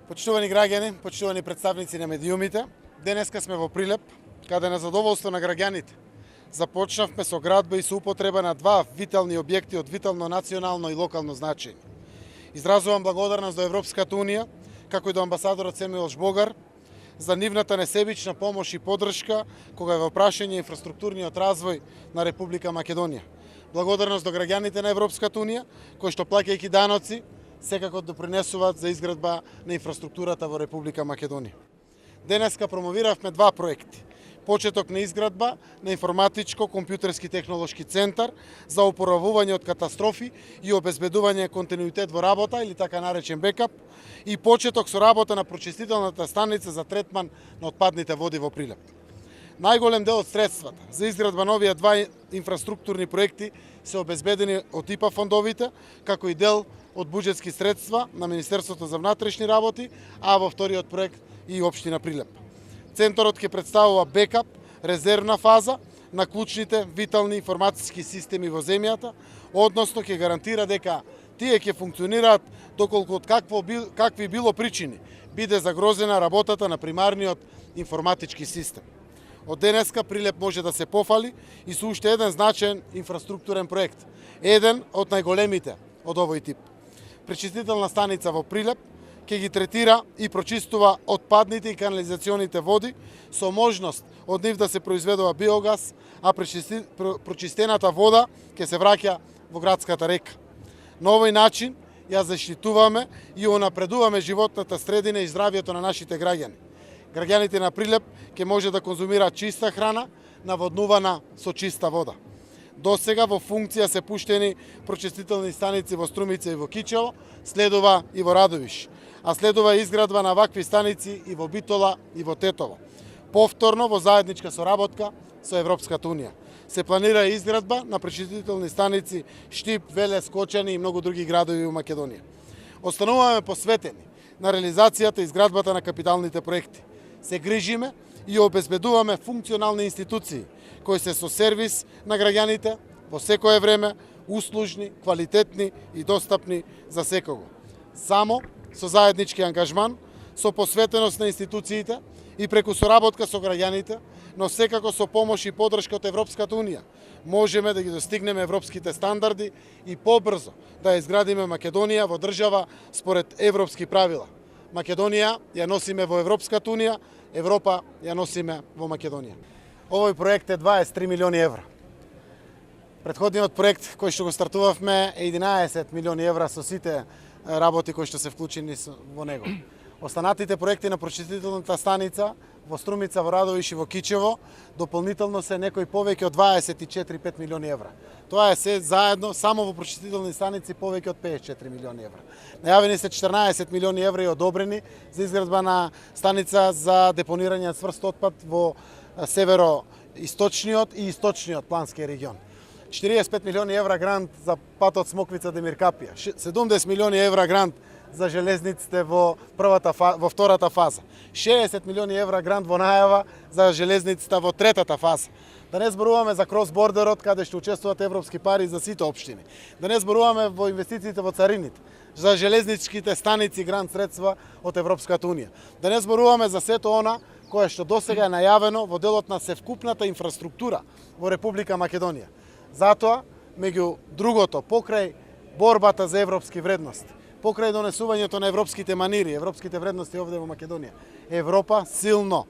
Почитувани граѓани, почитувани представници на медиумите, денеска сме во Прилеп, каде на задоволство на граѓаните започнавме со градба и со употреба на два витални објекти од витално национално и локално значење. Изразувам благодарност до Европската Унија, како и до амбасадорот Семиош Богар, за нивната несебична помош и подршка кога е во прашање инфраструктурниот развој на Република Македонија. Благодарност до граѓаните на Европската Унија, кои што плаќајќи даноци, секако допринесуваат за изградба на инфраструктурата во Република Македонија. Денеска промовиравме два проекти. Почеток на изградба на информатичко-компјутерски технолошки центар за опоравување од катастрофи и обезбедување континуитет во работа или така наречен бекап и почеток со работа на прочистителната станица за третман на отпадните води во Прилеп. Најголем дел од средствата за изградба на овие два инфраструктурни проекти се обезбедени од ИПА фондовите, како и дел од буџетски средства на Министерството за внатрешни работи, а во вториот проект и општина Прилеп. Центарот ќе представува бекап, резервна фаза на клучните витални информатски системи во земјата, односно ќе гарантира дека тие ќе функционираат доколку од какви било причини биде загрозена работата на примарниот информатички систем. Од денеска Прилеп може да се пофали и со уште еден значаен инфраструктурен проект, еден од најголемите од овој тип. Пречистителна станица во Прилеп ќе ги третира и прочистува отпадните и канализационите води со можност од нив да се произведува биогаз, а прочистената вода ќе се враќа во градската река. На овој начин ја заштитуваме и унапредуваме животната средина и здравјето на нашите граѓани. Граѓаните на Прилеп ќе може да конзумираат чиста храна, наводнувана со чиста вода. До сега во функција се пуштени прочистителни станици во Струмица и во Кичево, следува и во Радовиш, а следува изградба на вакви станици и во Битола и во Тетово. Повторно во заедничка соработка со Европската Унија. Се планира изградба на пречистителни станици Штип, Велес, Кочани и многу други градови во Македонија. Остануваме посветени на реализацијата и изградбата на капиталните проекти. Се грижиме и обезбедуваме функционални институции кои се со сервис на граѓаните во секое време, услужни, квалитетни и достапни за секого. Само со заеднички ангажман, со посветеност на институциите и преку соработка со граѓаните, но секако со помош и подршка од Европската Унија, можеме да ги достигнеме европските стандарди и побрзо да изградиме Македонија во држава според европски правила. Македонија ја носиме во Европската Унија, Европа ја носиме во Македонија. Овој проект е 23 милиони евра. Предходниот проект кој што го стартувавме е 11 милиони евра со сите работи кои што се вклучени во него. Останатите проекти на прочистителната станица во Струмица, во Радовиш и во Кичево дополнително се некои повеќе од 24-5 милиони евра. Тоа е се заедно само во прочистителни станици повеќе од 54 милиони евра. Најавени се 14 милиони евра и одобрени за изградба на станица за депонирање на цврст отпад во северо-источниот и источниот плански регион. 45 милиони евра грант за патот Смоквица Демир Капија, 70 милиони евра грант за железниците во втората фаза, 60 милиони евра грант во најава за железниците во третата фаза. Да не зборуваме за крос-бордерот каде што учествуваат европски пари за сите општини. Да не зборуваме во инвестициите во царините, за железничките станици грант средства од Европската Унија. Да не зборуваме за сето она кое што досега е најавено во делот на севкупната инфраструктура во Република Македонија. Затоа, меѓу другото, покрај борбата за европски вредности, покрај донесувањето на европските манири, европските вредности овде во Македонија, Европа силно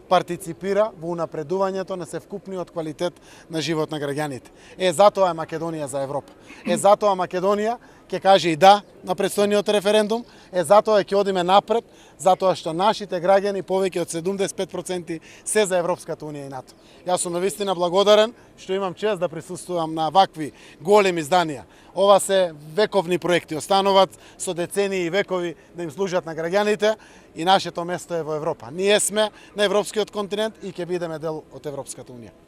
партиципира во унапредувањето на севкупниот квалитет на живот на граѓаните. Затоа е Македонија за Европа. Затоа Македонија ќе каже и да на предстојниот референдум, затоа ќе одиме напред, затоа што нашите граѓани повеќе од 75% се за Европската Унија и НАТО. Јас сум навистина благодарен што имам чест да присуствувам на вакви големи изданија. Ова се вековни проекти, остануваат со децении и векови да им служат на граѓаните и нашето место е во Европа. Ние сме на европскиот континент и ќе бидеме дел од Европската Унија.